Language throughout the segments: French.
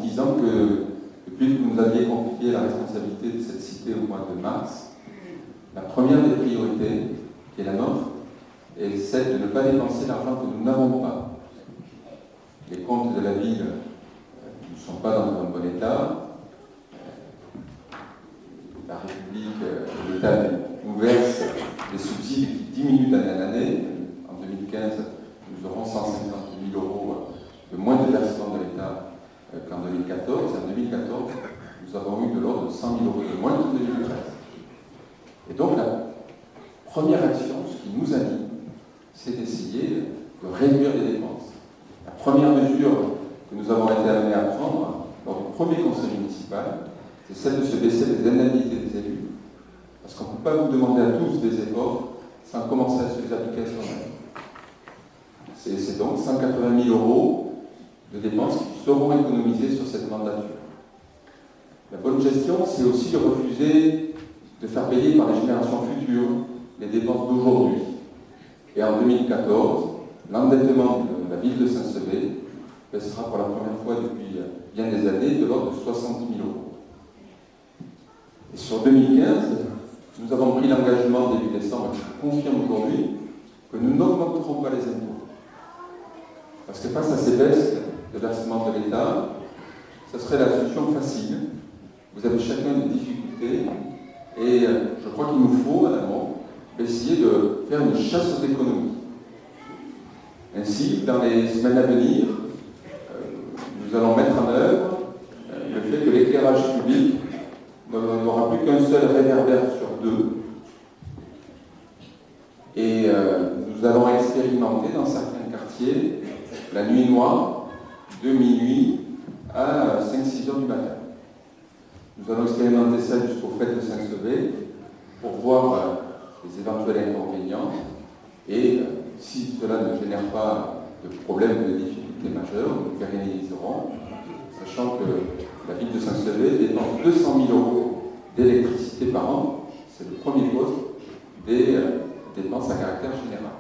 disant que depuis que vous nous aviez confié la responsabilité de cette cité au mois de mars, la première des priorités, qui est la nôtre, est celle de ne pas dépenser l'argent que nous n'avons pas. Les comptes de la ville ne sont pas dans un bon état. La République, l'État nous verse des subsides qui diminuent d'année en année. En 2015, nous aurons 150 000 euros de moins de versement de l'État qu'en 2014. En 2014, nous avons eu de l'ordre de 100 000 euros de moins qu'en 2013. Et donc, la première action, ce qui nous anime, c'est d'essayer de réduire les dépenses. La première mesure que nous avons été amenés à prendre lors du premier conseil municipal, c'est celle de se baisser les indemnités des élus, parce qu'on ne peut pas vous demander à tous des efforts sans commencer à se les appliquer à soi-même. C'est donc 180 000 euros de dépenses qui seront économisées sur cette mandature. La bonne gestion, c'est aussi de refuser de faire payer par les générations futures les dépenses d'aujourd'hui. Et en 2014, l'endettement de la ville de Saint-Sevé baissera pour la première fois depuis bien des années de l'ordre de 60 000 euros. Et sur 2015, nous avons pris l'engagement début décembre, et je confirme aujourd'hui, que nous n'augmenterons pas les impôts. Parce que face à ces baisses de versement de l'État, ce serait la solution facile. Vous avez chacun des difficultés, et je crois qu'il nous faut, en amont, essayer de faire une chasse aux économies. Ainsi, dans les semaines à venir, nous allons mettre en œuvre le fait que l'éclairage public n'aura plus qu'un seul réverbère sur deux. Et nous allons expérimenter dans certains quartiers la nuit noire de minuit à 5-6 heures du matin. Nous allons expérimenter ça jusqu'aux fêtes de Saint-Sevé pour voir les éventuels inconvénients et si cela ne génère pas de problème ou de difficultés majeures, nous pérenniserons, sachant que la ville de Saint-Sevé dépense 200 000 euros d'électricité par an. C'est le premier poste des dépenses à caractère général.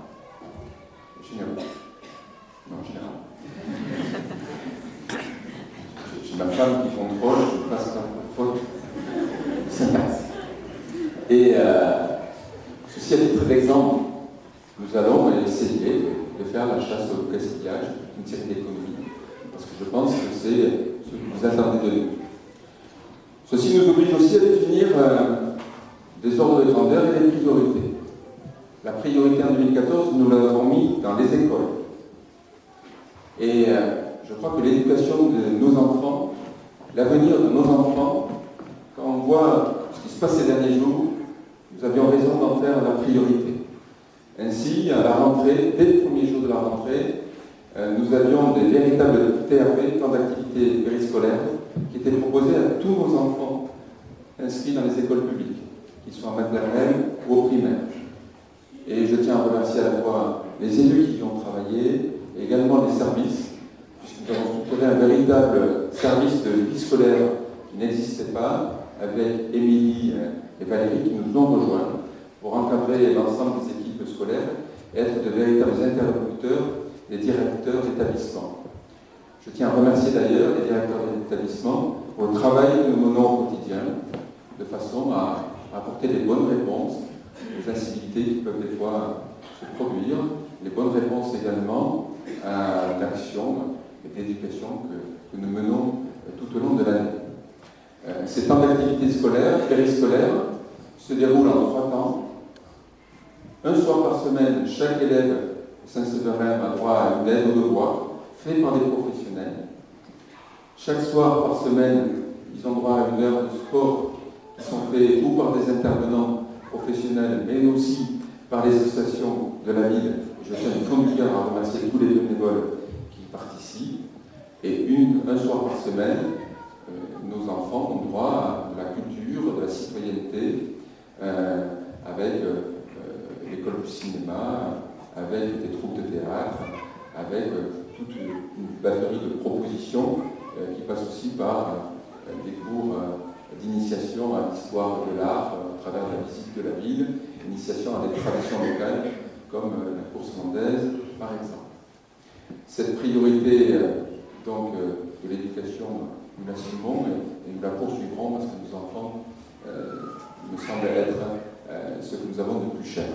Non, général. J'ai ma femme qui contrôle, je fasse un peu faute. Ça passe. Et ceci à titre d'exemple, nous allons essayer de faire la chasse au gaspillage, une série d'économies, parce que je pense que c'est ce que vous attendez de nous. Ceci nous oblige aussi à définir des ordres de grandeur et des priorités. La priorité en 2014, nous l'avons mis dans les écoles. Et je crois que l'éducation de nos enfants, l'avenir de nos enfants, quand on voit ce qui se passe ces derniers jours, nous avions raison d'en faire la priorité. Ainsi, à la rentrée, dès le premier jour de la rentrée, nous avions des véritables TAP, temps d'activité périscolaire, qui étaient proposés à tous nos enfants inscrits dans les écoles publiques, qu'ils soient en maternelle ou au primaire. Et je tiens à remercier à la fois les élus qui y ont travaillé, et également les services, puisque nous avons structuré un véritable service de vie scolaire qui n'existait pas, avec Émilie et Valérie qui nous ont rejoints pour encadrer l'ensemble des équipes scolaires et être de véritables interlocuteurs des directeurs d'établissement. Je tiens à remercier d'ailleurs les directeurs d'établissement pour le travail que nous menons au quotidien, de façon à apporter les bonnes réponses aux incivilités qui peuvent des fois se produire, les bonnes réponses également à l'action et d'éducation que nous menons tout au long de l'année. Ces temps d'activité scolaire, périscolaire, se déroulent en 3 temps. Un soir par semaine, chaque élève Saint-Séverin a droit à une aide au devoir, fait par des professionnels. Chaque soir par semaine, ils ont droit à une heure de sport qui sont faits ou par des intervenants professionnels, mais aussi par les associations de la ville. Je tiens du fond du cœur à remercier tous les bénévoles qui participent. Et un soir par semaine, nos enfants ont droit à de la culture, de la citoyenneté, avec l'école du cinéma, avec des troupes de théâtre, avec toute une batterie de propositions qui passent aussi par des cours d'initiation à l'histoire de l'art à travers la visite de la ville, initiation à des traditions locales comme la course landaise par exemple. Cette priorité donc, de l'éducation nous l'assumons et nous la poursuivrons parce que nos enfants me semblent être ce que nous avons de plus cher.